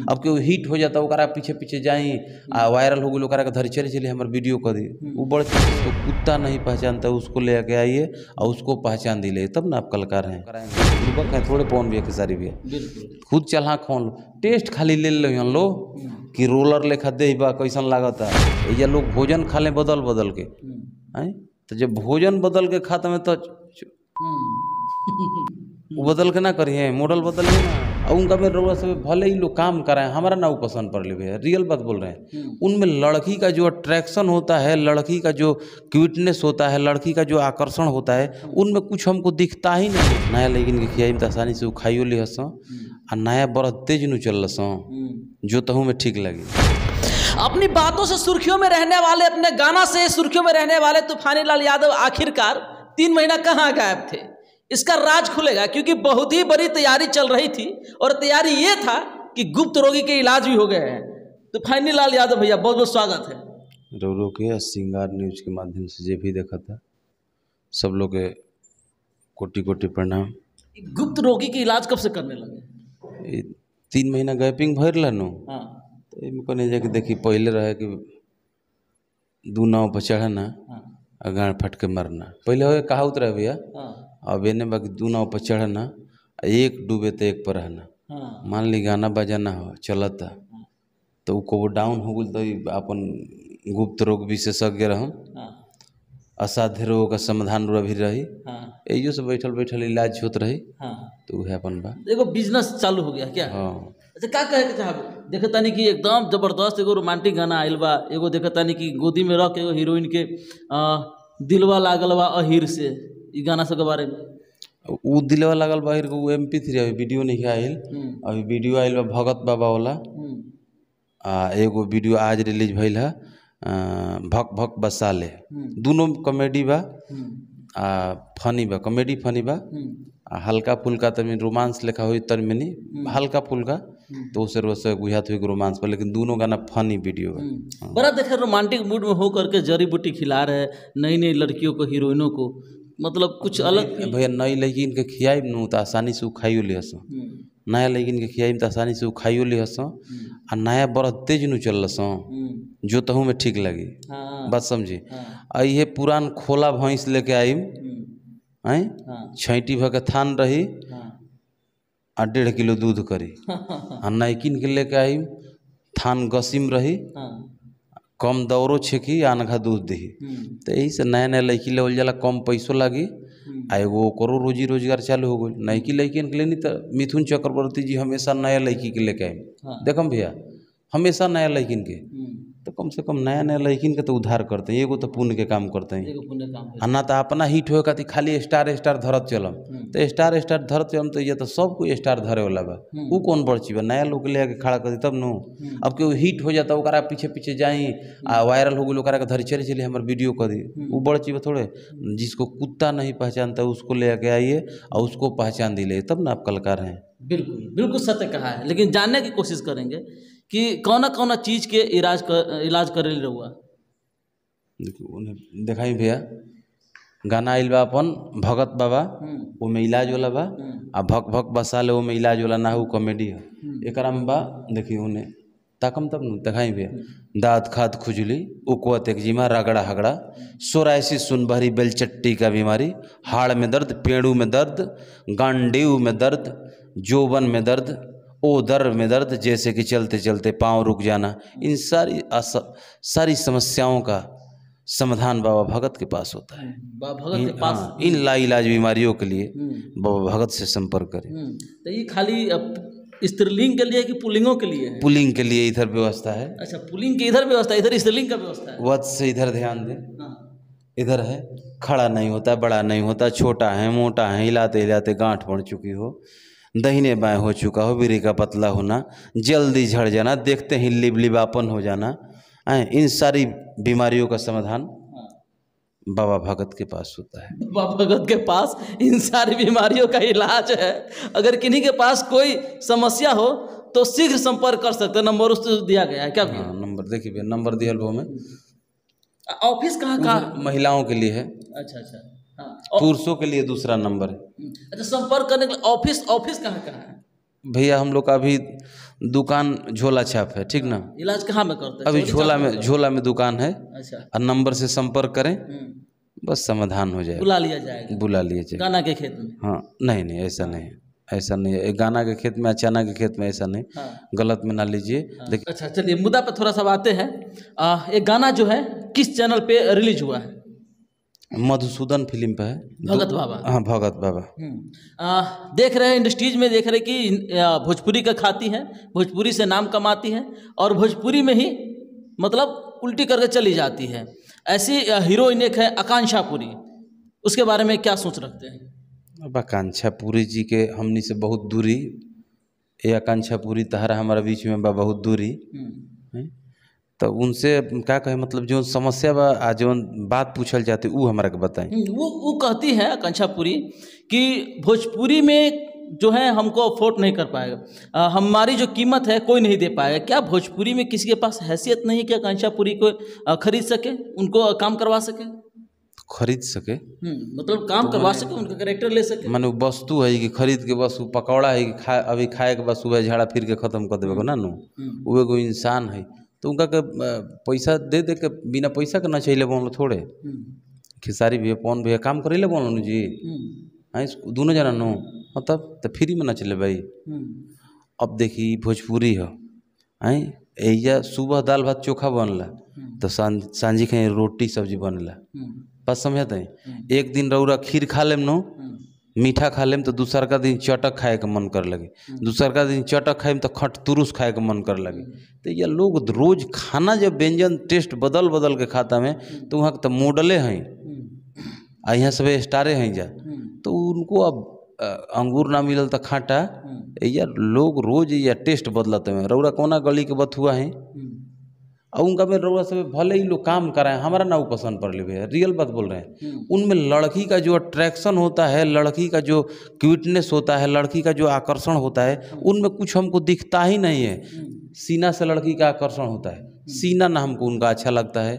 अब केहू हिट हो जाता ओकरा पीछे पीछे जाई आ वायरल हो गई ओकरा के धरी चले चले हमारे वीडियो कर दी वो बड़ तो कुत्ता नहीं पहचानता उसको ले आके आइए और उसको पहचान दिले तब ना आप कलाकार हैं थोड़े पवन भी खेसारी भी खुद चल खोल टेस्ट खाली ले लो कि रोलर लेखा दे बा कैसन लागता ये लोग भोजन खा ले बदल बदल के हैं तो जब भोजन बदल के खाता में तो वो बदल के ना करिए मॉडल बदलिए ना और उनका में रोगा सब भले ही लोग काम कराएं हमारा ना वो पसंद पड़ ले भैया रियल बात बोल रहे हैं उनमें लड़की का जो अट्रैक्शन होता है लड़की का जो क्यूटनेस होता है लड़की का जो आकर्षण होता है उनमें कुछ हमको दिखता ही नहीं नया लेकिन के खियाई में आसानी से वो खाइयो ले हंसो और नया बड़ा तेज नु चल रसो जो तहु में ठीक लगे। अपनी बातों से सुर्खियों में रहने वाले अपने गाना से सुर्खियों में रहने वाले तूफानी लाल यादव आखिरकार 3 महीना कहाँ गायब थे इसका राज खुलेगा क्योंकि बहुत ही बड़ी तैयारी चल रही थी और तैयारी ये था कि गुप्त रोगी के इलाज भी हो गए हैं। तूफानी लाल यादव भैया बहुत बहुत स्वागत है। रो के श्रृंगार न्यूज के माध्यम से जो भी देखा था सब लोग के कोटि कोटि प्रणाम। गुप्त रोगी के इलाज कब से करने लगे? 3 महीना गैपिंग भर लो तो कहने जाके देखी पहले रहे कि 2 नाव पर चढ़ना और गाड़ फट के मरना पहले हो कहा उतरा भैया अब एने बाकी 2 नाव पर चढ़ना एक डूबे तो एक पर रहना मान ली गाना बजाना हो चलता तो को डाउन हो गई तो अपन गुप्त रोग विशेषज्ञ रहूँ असाध्य रोग का समाधान भी रही यही से बैठल बैठल इलाज होत रही तो वह अपन बा एगो बिजनेस चालू हो गया क्या? अच्छा क्या कहे के चाहब देखे तानी कि एकदम जबरदस्त एगो रोमांटिक गाना आयल बा एगो देखे तानी कि गोदी में रख एगो हीरोइन के दिलवा लागल बा अहिर से ई गाना सब के बारे में वो दिलवा लागल बा अहिर को MP3 अभी वीडियो नहीं आयल अभी वीडियो आयल बा भगत बाबा वाला एगो वीडियो आज रिलीज भइल है भक भक बसाले दोनों कॉमेडी बा फनी बा कॉमेडी फनी बा हल्का फुल्का तमी रोमांस लिखा हुई तरमिनी हल्का फुल्का तो उसे रोज बुझात हुई रोमांस पर लेकिन दोनों गाना फनी वीडियो है। बड़ा देखे रोमांटिक मूड में हो करके जड़ी बूटी खिला रहे नई नई लड़कियों को हीरोइनों को मतलब कुछ अलग भैया नई लड़किन के खियाई न तो आसानी से खाइयो ले हसो नया लड़किन के खियाई तो आसानी से खाइयो ले हसो आ नया बड़ा तेज नु चल रसो जो तहु में ठीक लगी बात समझी ये पुरान खोला भैंस लेके आई छैटी भ के थान रही आ 1.5 किलो दूध करी आ नैकिन के लेके आई थान गसीम रही कम दौड़ो छेकी आनघा दूध दही तो यही से नया नया लड़की ले जाला कम पैसों लगी आ एगो करो रोजी रोजगार चालू हो गई नैकी लड़किन के लिए नहीं तो मिथुन चक्रवर्ती जी हमेशा नया लड़की के लेके आए देखम भैया हमेशा नया लड़किन के तो कम से कम नया नया लड़किन के तो उद्धार करते हैं एगो तो पुण्य के काम करते हैं ना तो अपना हिट हो खातिर खाली स्टार धरत चलम तो स्टार धरत चलम तो ये तो सब कोई स्टार धरे वाला बा वो कौन बड़ चीज बा नया लोग ले आके खड़ा कर दी तब नो अब केहू हिट हो जाता ओकरा पीछे पीछे जाई आ वायरल हो गई ओकरा के धरी चले चले हमारे वीडियो कर दी वो बड़ चीज थोड़े जिसको कुत्ता नहीं पहचानता उसको ले आके आइए और उसको पहचान दिले तब ना आप कलाकार हैं। बिल्कुल बिल्कुल सत्य कहा है लेकिन जानने की कोशिश करेंगे कि कौन चीज के इलाज करे रहुआ देखाई भैया गाना आइल बा अपन भगत बाबा वो में इलाज वाला बा आ भक भक बसाले वो में इलाज वाला ना हो कॉमेडी है एक में बा देखिए उन्हें ताकम तब न देखाई भैया दाँत खाद खुजली उकवत एक्जिमा रगड़ा हगड़ा सोराइसिस सुनबहरी बेलचट्टी का बीमारी हाड़ में दर्द पेड़ू में दर्द गांडीव में दर्द जोबन में दर्द ओदर में दर्द जैसे कि चलते चलते पाँव रुक जाना इन सारी समस्याओं का समाधान बाबा भगत के पास होता है। बाबा भगत के पास इन लाइलाज बीमारियों के लिए बाबा भगत से संपर्क करें। तो ये खाली स्त्रीलिंग के लिए कि पुल्लिंगों के लिए है? पुल्लिंग के लिए इधर व्यवस्था है। अच्छा पुल्लिंग की इधर व्यवस्था इधर स्त्रीलिंग का व्यवस्था है। वध से इधर ध्यान दें इधर है खड़ा नहीं होता बड़ा नहीं होता छोटा है मोटा है हिलाते हिलाते गांठ पड़ चुकी हो दहीने बाएं हो चुका हो बीरी का पतला होना जल्दी झड़ जाना देखते ही लिबलिबापन हो जाना इन सारी बीमारियों का समाधान बाबा भगत के पास होता है। बाबा भगत के पास इन सारी बीमारियों का इलाज है। अगर किन्हीं के पास कोई समस्या हो तो शीघ्र संपर्क कर सकते हैं। नंबर उससे दिया गया है क्या? नंबर देखिए भैया नंबर दिया वो में। ऑफिस कहाँ महिलाओं के लिए है। अच्छा पुरुषों के लिए दूसरा नंबर है। अच्छा संपर्क करने के लिए ऑफिस कहाँ है? भैया हम लोग का अभी दुकान झोला छाप है, ठीक ना। इलाज कहाँ में करते हैं? अभी चौरी झोला में दुकान है। अच्छा। और नंबर से संपर्क करें, बस समाधान हो जाएगा। बुला लिया जाएगा। बुला लिया जाएगा। गाना के खेत में? हाँ नहीं नहीं, ऐसा नहीं है, ऐसा नहीं है। गाना के खेत में, चना के खेत में, ऐसा नहीं। हाँ। गलत में ना लीजिए। देखिए, अच्छा चलिए मुद्दा पे थोड़ा सा आते हैं। एक गाना जो है किस चैनल पे रिलीज हुआ है? मधुसूदन फिल्म पे है। भगत बाबा। हाँ भगत बाबा। देख रहे हैं इंडस्ट्रीज में, देख रहे कि भोजपुरी का खाती है, भोजपुरी से नाम कमाती है और भोजपुरी में ही मतलब उल्टी करके चली जाती है। ऐसी हीरोइन एक है आकांक्षा पुरी, उसके बारे में क्या सोच रखते हैं? अब आकांक्षा पुरी जी के हमनी से बहुत दूरी, ये आकांक्षा पुरी तहरा हमारा बीच में बा बहुत दूरी है। तो उनसे क्या कहे, मतलब जो समस्या बा आ जो बात पूछल जाती वो हमारा के बताएं। वो कहती है आकांक्षा पुरी कि भोजपुरी में जो है हमको अफोर्ड नहीं कर पाएगा, हमारी जो कीमत है कोई नहीं दे पाएगा। क्या भोजपुरी में किसी के पास हैसियत नहीं है कि आकांक्षा पुरी को खरीद सके, उनको काम करवा सके? खरीद सके मतलब काम करवा सके, उनका कैरेक्टर ले सके। माने वस्तु है कि खरीद के बस पकौड़ा है कि अभी खाए के बस सुबह झाड़ा फिर के खत्म कर देवे ना नु, वो एगो इंसान है। तो उनका के पैसा दे दे के बिना पैसा के ना चाहिए बोलो थोड़े। खेसारी भैया पवन भैया काम करे ले बोलो जी, दोनों जना नो मतलब तो फ्री में ना चले भाई। अब देखी भोजपुरी हो आई, एजा सुबह दाल भात चोखा बनला तो सांझी खाए रोटी सब्जी बनला, बस समझते हैं। एक दिन रौरा खीर खा लेम नो, मीठा खा लेम तो दूसर का दिन चटक खाए का मन कर लगे, दूसर का दिन चटक खाए तो खट तुरुस खाए का मन कर लगे। तो ये लोग रोज खाना जब व्यंजन टेस्ट बदल बदल के खाता में, तो वहाँ तो मॉडले हैं आ यहाँ सब स्टारे हैं जा। तो उनको अब अंगूर ना मिलल तो खाटा, यार लोग रोज या टेस्ट बदलते हैं। रौरा कोना गली के बथुआ है और उनका में रउआ सब भले ही लोग काम कराएं, हमारा ना वो पसंद पड़ ले भैया, रियल बात बोल रहे हैं। उनमें लड़की का जो अट्रैक्शन होता है, लड़की का जो क्यूटनेस होता है, लड़की का जो आकर्षण होता है, उनमें कुछ हमको दिखता ही नहीं है। सीना से लड़की का आकर्षण होता है, सीना ना हमको उनका अच्छा लगता है।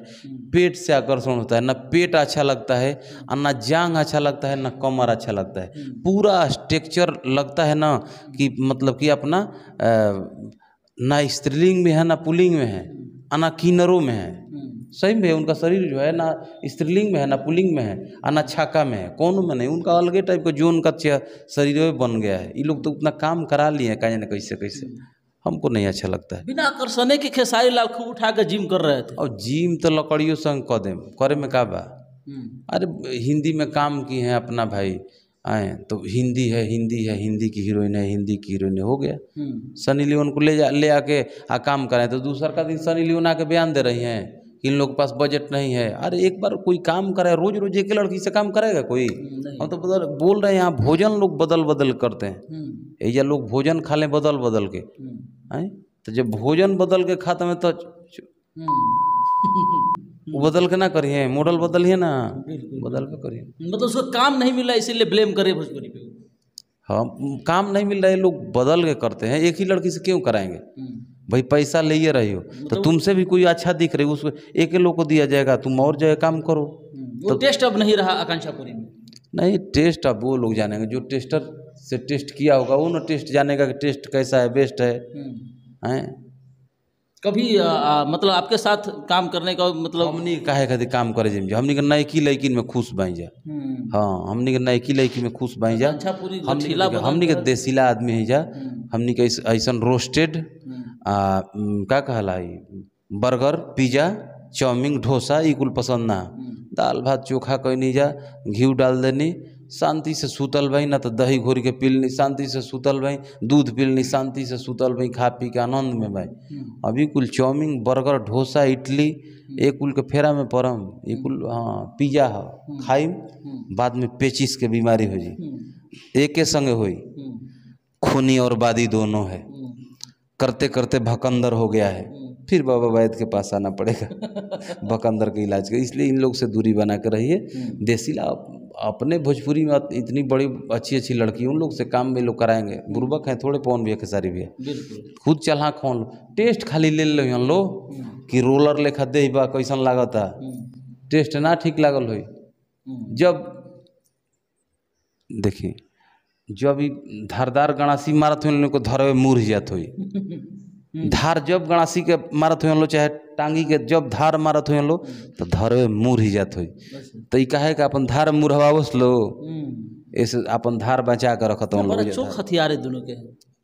पेट से आकर्षण होता है, ना पेट अच्छा लगता है और ना जांग अच्छा लगता है, ना कमर अच्छा लगता है। पूरा स्ट्रक्चर लगता है ना कि मतलब कि अपना ना स्त्रीलिंग में है ना पुल्लिंग में है, ना किन्नरों में है। सही में उनका शरीर जो है ना स्त्रीलिंग में है ना पुल्लिंग में है और ना छाका में है, कोनो में नहीं। उनका अलगे टाइप का जो उनका शरीर में बन गया है। ये लोग तो उतना काम करा लिए हैं, कहीं ना कैसे कैसे, हमको नहीं अच्छा लगता है। बिना आकर्षण के खेसारी लाल खूब उठा कर जिम कर रहे थे। और जिम तो लकड़ियों संग कदम करे में का बा। अरे हिंदी में काम की हैं अपना भाई आए तो हिंदी है, हिंदी की हीरोइन है, हिंदी की हीरोइन हो गया। सनी लियोन को ले आके काम करें तो दूसरा का दिन सनी लियोन आके बयान दे रही हैं कि इन लोग के पास बजट नहीं है। अरे एक बार कोई काम करे, रोज रोज एक लड़की से काम करेगा कोई? हम तो बोल रहे हैं यहाँ भोजन लोग बदल बदल करते हैं, या लोग भोजन खा लें बदल बदल के हैं। तो जब भोजन बदल के खाता में तो वो बदल के ना करिए, मॉडल बदलिए ना, बदल के करिए। मतलब उसको काम नहीं मिला इसीलिए ब्लेम करे भोजपुरी पे। हाँ काम नहीं मिल रहा है, लोग बदल के करते हैं। एक ही लड़की से क्यों कराएंगे भाई? पैसा ले रही हो तो तुमसे भी कोई अच्छा दिख रही है, उसको एक ही लोग को दिया जाएगा, तुम और जगह काम करो। वो टेस्ट अब नहीं रहा आकांक्षा पुरी में। नहीं टेस्ट अब वो लोग जानेंगे जो टेस्टर से टेस्ट किया होगा, वो ना टेस्ट जानेगा कि टेस्ट कैसा है, बेस्ट है। कभी मतलब आपके साथ काम करने का मतलब हमनी काहे खातिर काम करे जिम हमनी के नईकी लड़की में खुश बन जा। हाँ हमनी के नईकी लड़की में खुश बन जा। हमनी के देसीला आदमी है जा। हमनी के ऐसा रोस्टेड क्या कहला बर्गर पिज्जा चाउमीन डोसा ई कुल पसंद ना। दाल भात चोखा कैनी जा, घी डाल देनी, शांति से सुतल भाई, ना तो दही घोर के पीलनी, शांति से सुतल भाई, दूध पीलनी, शांति से सुतल भाई, खा पी के आनंद में भाई। अभी कुल चाउमीन बर्गर डोसा इडली एक कुल के फेरा में पड़म, ये कुल हाँ पिज्जा है खाइम, बाद में पेचिस के बीमारी हो जी। एक संगे हुई खूनी और बादी दोनों है, करते करते भकंदर हो गया है, फिर बाबा वैद्य के पास आना पड़ेगा भकंदर के इलाज के। इसलिए इन लोग से दूरी बना कर रहिए। देसीला अपने भोजपुरी में इतनी बड़ी अच्छी अच्छी लड़की, उन लोग से काम में लोग कराएंगे। बुर्बक हैं थोड़े पवन भैया खेसारी भैया, खुद चला खोन टेस्ट खाली ले लो कि रोलर लेखा दे बा कैसन लागता, टेस्ट ना ठीक लागल हो। जब देखिए जब ई धारदार गणासी मारत हो लोग को धरवे मुड़ जात होई। धार जब गणासी के मारत हो लो चाहे टांगी के जब धार मारत हो लो तो धरवे मुड़ ही जात होई। तो ई काहे का अपन धार मुरहवावस लो, ऐसे अपन धार बचा कर रखत हो बड़ा लोग। चोख हथियार है दोनों के।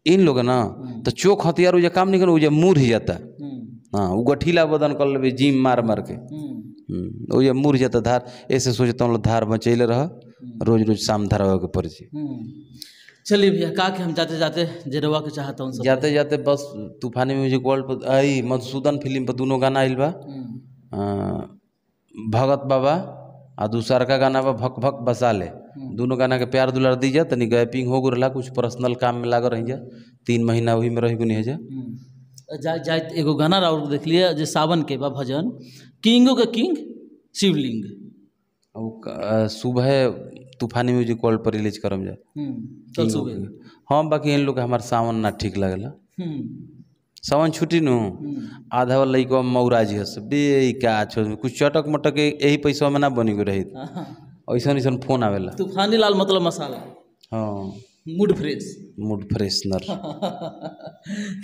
इन लोग ना तो चोक हथियार उजे काम नहीं कर उजे मुड़ ही जाता। हाँ वो गठीला बदन कर लेबे जिम मार मार के उजे मुड़ जाता धार। ऐसे सोचता हूँ धार बचैले रह, रोज रोज शाम धारा के पड़ जी। चलिए भैया का के हम जाते जाते जेरवा के चाहता हूँ जाते जाते बस तूफानी म्यूजिक वर्ल्ड पर आई मधुसूदन फिल्म पर दोनों गाना आइल बा। भगत बाबा आ दूसर का गाना बा भक भक बसाले। दोनों गाना के प्यार दुलार दी जा, तनी गैपिंग हो गया, कुछ पर्सनल काम में लागल रही जा, 3 महीना वही में रही गुनी है जा। जाए एगो गाना राउर देख लिया जे सावन के बा भजन किंगो के किंग शिवलिंग। सुबह तूफानी म्यूजिक वर्ल्ड पर रिलीज करम जा कल सुबह। हाँ बाकी इन लोग हमार सावन ना ठीक लगेला। सावन छुट्टी नु आधा वाला लइका मौराजी हस बे का छोड़ कुछ चटक मटक यही पैसा में ना बनी गई रही। ऐसा ऐसा फोन आवेला तूफानी लाल मतलब मसाला। हाँ मूड फ्रेशनर।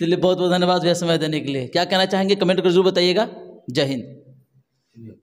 चलिए बहुत बहुत धन्यवाद भैया समय देने के लिए। क्या कहना चाहेंगे कमेंट कर जरूर बताइएगा। जय हिंद।